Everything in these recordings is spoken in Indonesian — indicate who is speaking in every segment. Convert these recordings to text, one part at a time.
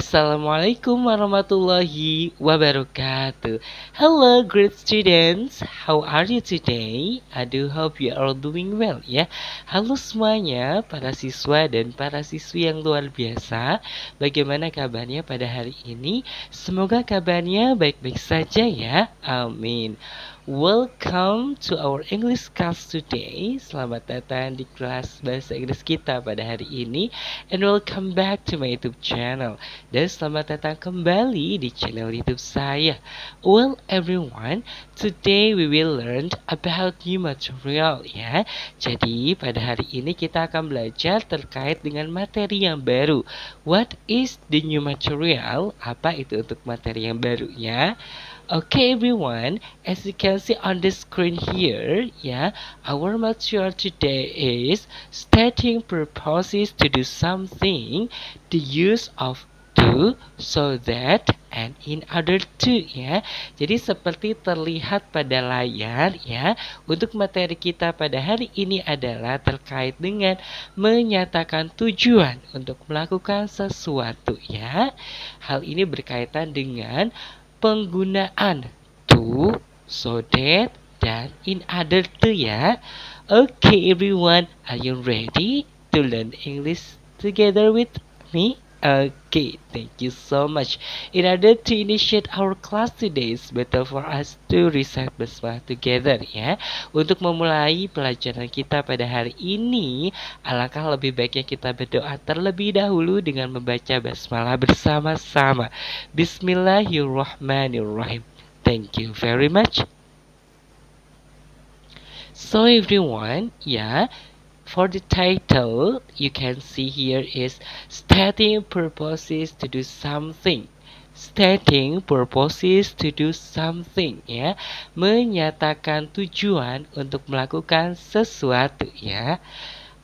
Speaker 1: Assalamualaikum warahmatullahi wabarakatuh. Hello great students, how are you today? I do hope you are doing well ya. Halo semuanya para siswa dan para siswi yang luar biasa. Bagaimana kabarnya pada hari ini? Semoga kabarnya baik-baik saja ya. Amin. Welcome to our English class today. Selamat datang di kelas bahasa Inggris kita pada hari ini. And welcome back to my YouTube channel. Dan selamat datang kembali di channel YouTube saya. Well everyone, today we will learn about new material ya. Jadi pada hari ini kita akan belajar terkait dengan materi yang baru. What is the new material? Apa itu untuk materi yang baru ya? Okay everyone, as you can see on the screen here, our material today is stating purposes to do something, the use of to, so that, and in order to ya. Jadi seperti terlihat pada layar ya, untuk materi kita pada hari ini adalah terkait dengan menyatakan tujuan untuk melakukan sesuatu ya. Hal ini berkaitan dengan penggunaan to, so that, dan in order to ya. Okay everyone, are you ready to learn English together with me? Okay, thank you so much. In order to initiate our class today, it's better for us to recite basmalah together ya. Untuk memulai pelajaran kita pada hari ini, alangkah lebih baiknya kita berdoa terlebih dahulu dengan membaca basmalah bersama-sama. Bismillahirrahmanirrahim. Thank you very much. So everyone, for the title, you can see here is stating purposes to do something. Stating purposes to do something ya. Menyatakan tujuan untuk melakukan sesuatu ya.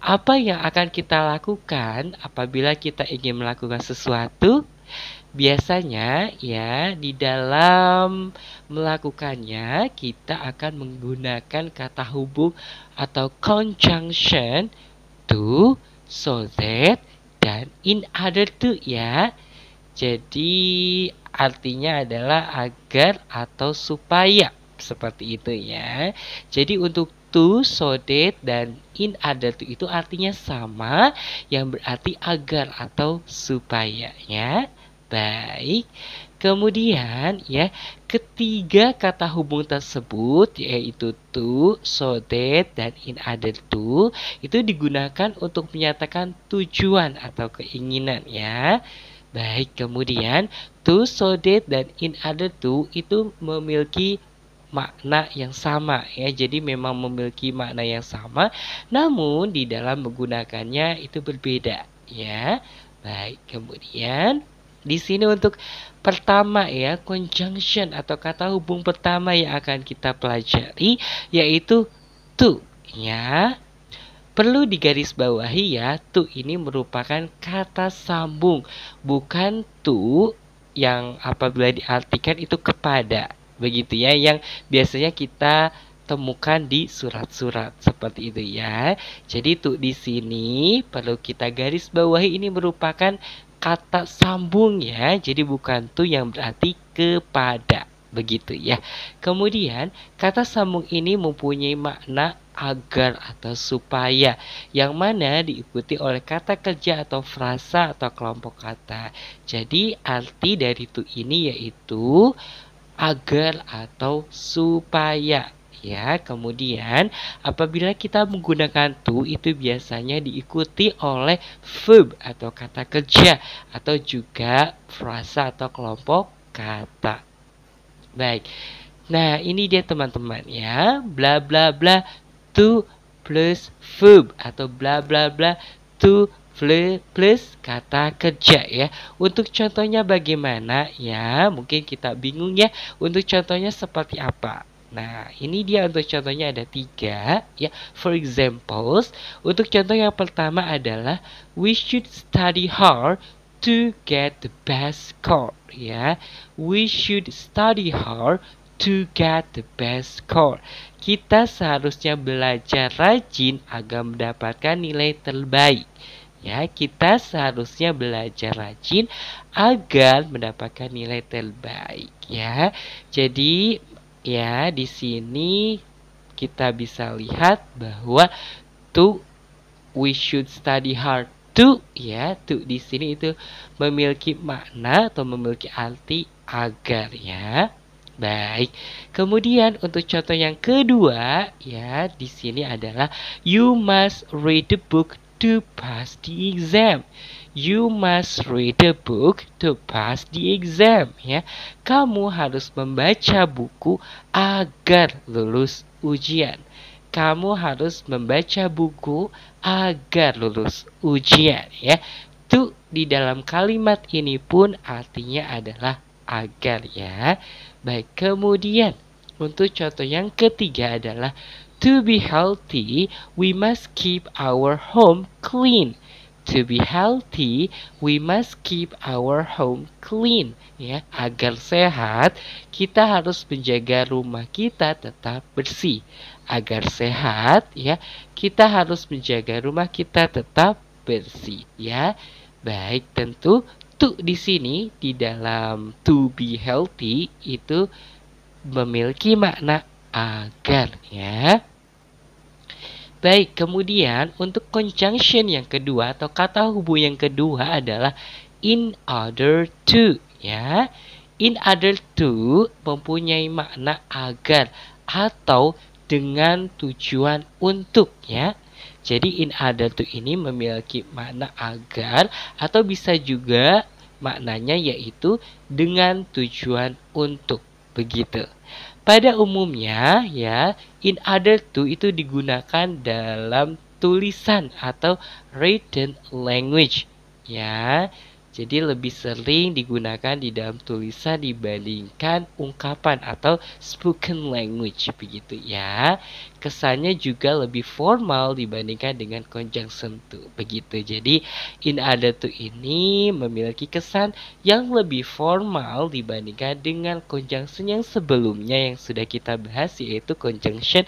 Speaker 1: Apa yang akan kita lakukan apabila kita ingin melakukan sesuatu? Biasanya ya di dalam melakukannya kita akan menggunakan kata hubung atau conjunction to, so that, dan in order to ya. Jadi artinya adalah agar atau supaya, seperti itu ya. Jadi untuk to, so that, dan in order to itu artinya sama, yang berarti agar atau supaya ya. Baik, kemudian ya ketiga kata hubung tersebut yaitu to, so that, dan in order to itu digunakan untuk menyatakan tujuan atau keinginan ya. Baik, kemudian to, so that, dan in order to itu memiliki makna yang sama ya. Jadi memang memiliki makna yang sama, namun di dalam menggunakannya itu berbeda ya. Baik, kemudian di sini untuk pertama ya, conjunction atau kata hubung pertama yang akan kita pelajari yaitu to ya. Perlu digarisbawahi ya, to ini merupakan kata sambung, bukan to yang apabila diartikan itu kepada, begitu ya, yang biasanya kita temukan di surat-surat seperti itu ya. Jadi to di sini perlu kita garis bawahi, ini merupakan kata sambung ya, jadi bukan to yang berarti kepada, begitu ya. Kemudian kata sambung ini mempunyai makna agar atau supaya, yang mana diikuti oleh kata kerja atau frasa atau kelompok kata. Jadi arti dari to ini yaitu agar atau supaya ya. Kemudian apabila kita menggunakan to itu biasanya diikuti oleh verb atau kata kerja atau juga frasa atau kelompok kata. Baik, nah ini dia teman-teman ya, bla bla bla to plus verb atau bla bla bla to plus kata kerja ya. Untuk contohnya bagaimana ya, mungkin kita bingung ya, untuk contohnya seperti apa. Nah, ini dia untuk contohnya ada 3 ya. For examples, untuk contoh yang pertama adalah we should study hard to get the best score ya. We should study hard to get the best score. Kita seharusnya belajar rajin agar mendapatkan nilai terbaik Ya, kita seharusnya belajar rajin agar mendapatkan nilai terbaik ya. Jadi ya di sini kita bisa lihat bahwa to we should study hard to ya, to di sini itu memiliki makna atau memiliki arti agar ya. Baik. Kemudian untuk contoh yang kedua ya, di sini adalah you must read the book to pass the exam. You must read the book to pass the exam ya. Kamu harus membaca buku agar lulus ujian. Kamu harus membaca buku agar lulus ujian ya. To di dalam kalimat ini pun artinya adalah agar ya. Baik, kemudian untuk contoh yang ketiga adalah to be healthy, we must keep our home clean. To be healthy, we must keep our home clean. Ya, agar sehat, kita harus menjaga rumah kita tetap bersih. Agar sehat, ya, kita harus menjaga rumah kita tetap bersih. Ya, baik, tentu to di sini di dalam to be healthy itu memiliki makna agar ya. Baik, kemudian untuk conjunction yang kedua atau kata hubung yang kedua adalah in order to ya. In order to mempunyai makna agar atau dengan tujuan untuk ya. Jadi in order to ini memiliki makna agar atau bisa juga maknanya yaitu dengan tujuan untuk begitu. Pada umumnya ya, in order to itu digunakan dalam tulisan atau written language ya. Jadi lebih sering digunakan di dalam tulisan dibandingkan ungkapan atau spoken language begitu ya. Kesannya juga lebih formal dibandingkan dengan conjunction to begitu. Jadi in order to ini memiliki kesan yang lebih formal dibandingkan dengan conjunction yang sebelumnya yang sudah kita bahas yaitu conjunction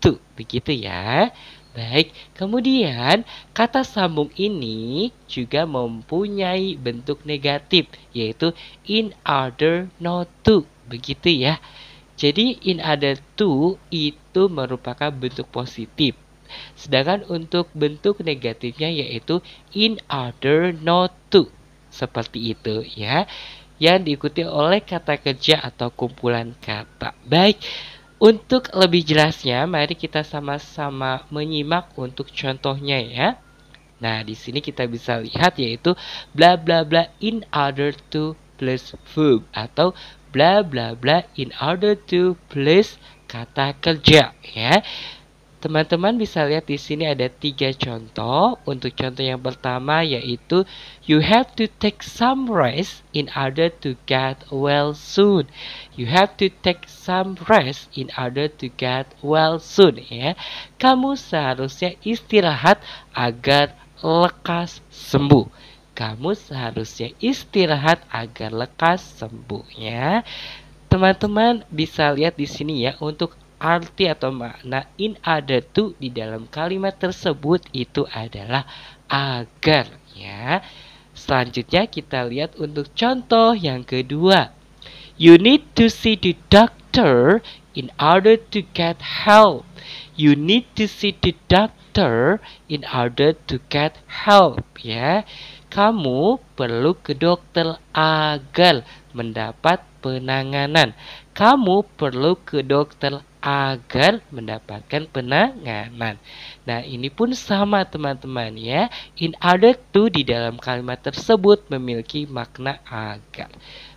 Speaker 1: to begitu ya. Baik, kemudian kata sambung ini juga mempunyai bentuk negatif yaitu in order not to begitu ya. Jadi in order to itu merupakan bentuk positif. Sedangkan untuk bentuk negatifnya yaitu in order not to. Seperti itu ya. Yang diikuti oleh kata kerja atau kumpulan kata. Baik. Untuk lebih jelasnya, mari kita sama-sama menyimak untuk contohnya ya. Nah, di sini kita bisa lihat yaitu bla bla bla in order to plus verb atau bla bla bla in order to plus kata kerja ya. Teman-teman bisa lihat di sini ada 3 contoh. Untuk contoh yang pertama yaitu you have to take some rest in order to get well soon. You have to take some rest in order to get well soon ya. Kamu seharusnya istirahat agar lekas sembuh. Kamu seharusnya istirahat agar lekas sembuh ya. Teman-teman bisa lihat di sini ya untuk arti atau makna in order to di dalam kalimat tersebut itu adalah agar ya. Selanjutnya kita lihat untuk contoh yang kedua. You need to see the doctor in order to get help. You need to see the doctor in order to get help ya. Kamu perlu ke dokter agar mendapat penanganan. Kamu perlu ke dokter agar mendapatkan penanganan. Nah, ini pun sama teman-teman ya. In order to di dalam kalimat tersebut memiliki makna agar.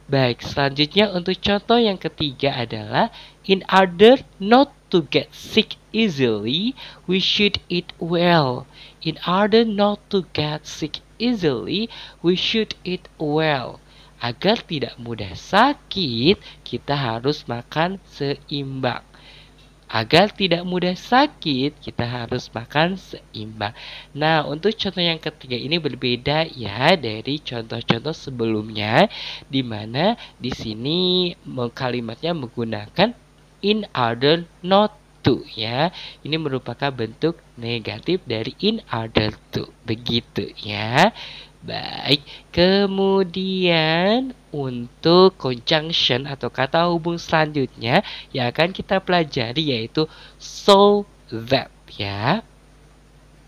Speaker 1: Baik, selanjutnya untuk contoh yang ketiga adalah in order not to get sick easily, we should eat well. In order not to get sick easily, we should eat well. Agar tidak mudah sakit, kita harus makan seimbang. Agar tidak mudah sakit, kita harus makan seimbang. Nah, untuk contoh yang ketiga ini berbeda ya dari contoh-contoh sebelumnya, di mana di sini kalimatnya menggunakan in order not to ya. Ini merupakan bentuk negatif dari in order to. Begitu ya. Baik, kemudian untuk conjunction atau kata hubung selanjutnya yang akan kita pelajari yaitu so that ya.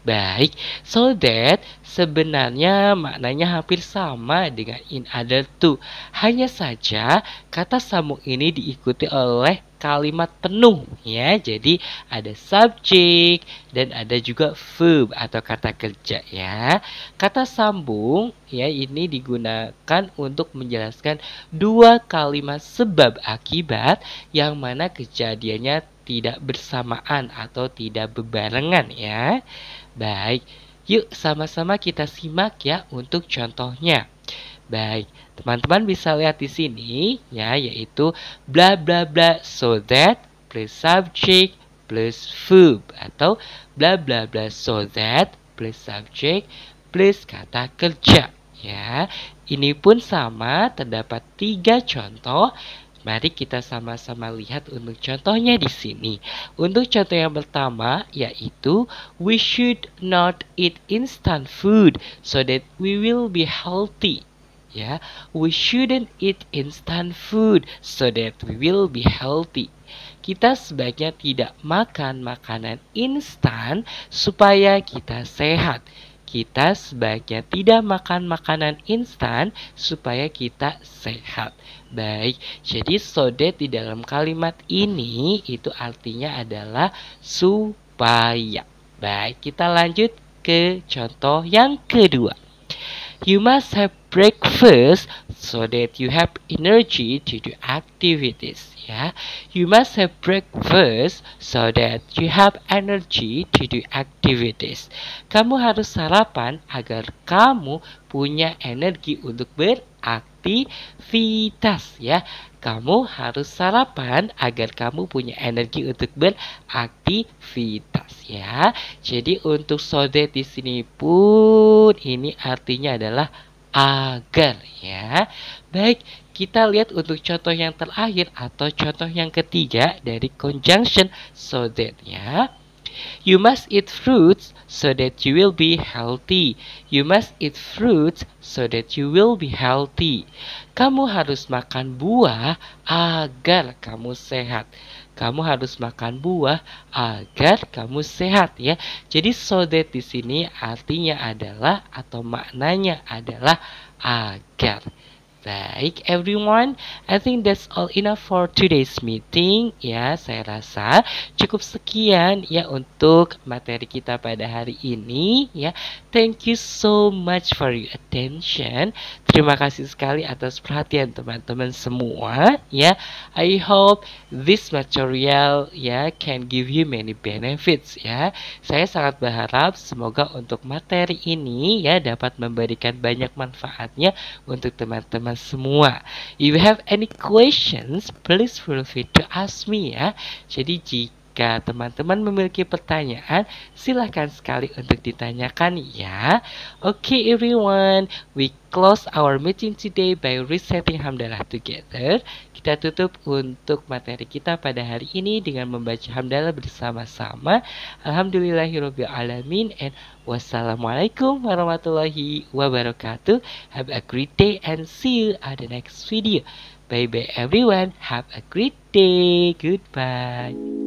Speaker 1: Baik, so that sebenarnya maknanya hampir sama dengan in order to. Hanya saja kata sambung ini diikuti oleh kalimat penuh ya. Jadi ada subjek dan ada juga verb atau kata kerja ya. Kata sambung ya ini digunakan untuk menjelaskan dua kalimat sebab akibat yang mana kejadiannya tidak bersamaan atau tidak berbarengan ya. Baik, yuk sama-sama kita simak ya untuk contohnya. Baik, teman-teman bisa lihat di sini ya, yaitu bla bla bla so that plus subject plus verb atau bla bla bla so that plus subject plus kata kerja ya. Ini pun sama, terdapat 3 contoh. Mari kita sama-sama lihat untuk contohnya di sini. Untuk contoh yang pertama yaitu we should not eat instant food so that we will be healthy. Ya, we shouldn't eat instant food so that we will be healthy. Kita sebaiknya tidak makan makanan instan supaya kita sehat. Kita sebaiknya tidak makan makanan instan supaya kita sehat. Baik, jadi so that di dalam kalimat ini itu artinya adalah supaya. Baik, kita lanjut ke contoh yang kedua. You must have breakfast so that you have energy to do activities. Ya, you must have breakfast so that you have energy to do activities. Kamu harus sarapan agar kamu punya energi untuk beraktivitas. Ya, kamu harus sarapan agar kamu punya energi untuk beraktivitas. Ya, jadi untuk so that di sini pun ini artinya adalah agar ya. Baik, kita lihat untuk contoh yang terakhir atau contoh yang ketiga dari conjunction so that ya. You must eat fruits so that you will be healthy. You must eat fruits so that you will be healthy. Kamu harus makan buah agar kamu sehat. Kamu harus makan buah agar kamu sehat ya. Jadi so that di sini artinya adalah atau maknanya adalah agar. Baik everyone, I think that's all enough for today's meeting. Ya, saya rasa cukup sekian ya untuk materi kita pada hari ini ya. Thank you so much for your attention. Terima kasih sekali atas perhatian teman-teman semua ya. I hope this material ya can give you many benefits ya. Saya sangat berharap semoga untuk materi ini ya dapat memberikan banyak manfaatnya untuk teman-teman semua. If you have any questions, please feel free to ask me ya. Jadi jika teman-teman memiliki pertanyaan, silahkan sekali untuk ditanyakan ya. Okay everyone, we close our meeting today by reciting hamdalah together. Kita tutup untuk materi kita pada hari ini dengan membaca hamdalah bersama-sama. Alhamdulillahirabbil alamin and wassalamualaikum warahmatullahi wabarakatuh. Have a great day and see you at the next video. Bye bye everyone. Have a great day. Goodbye.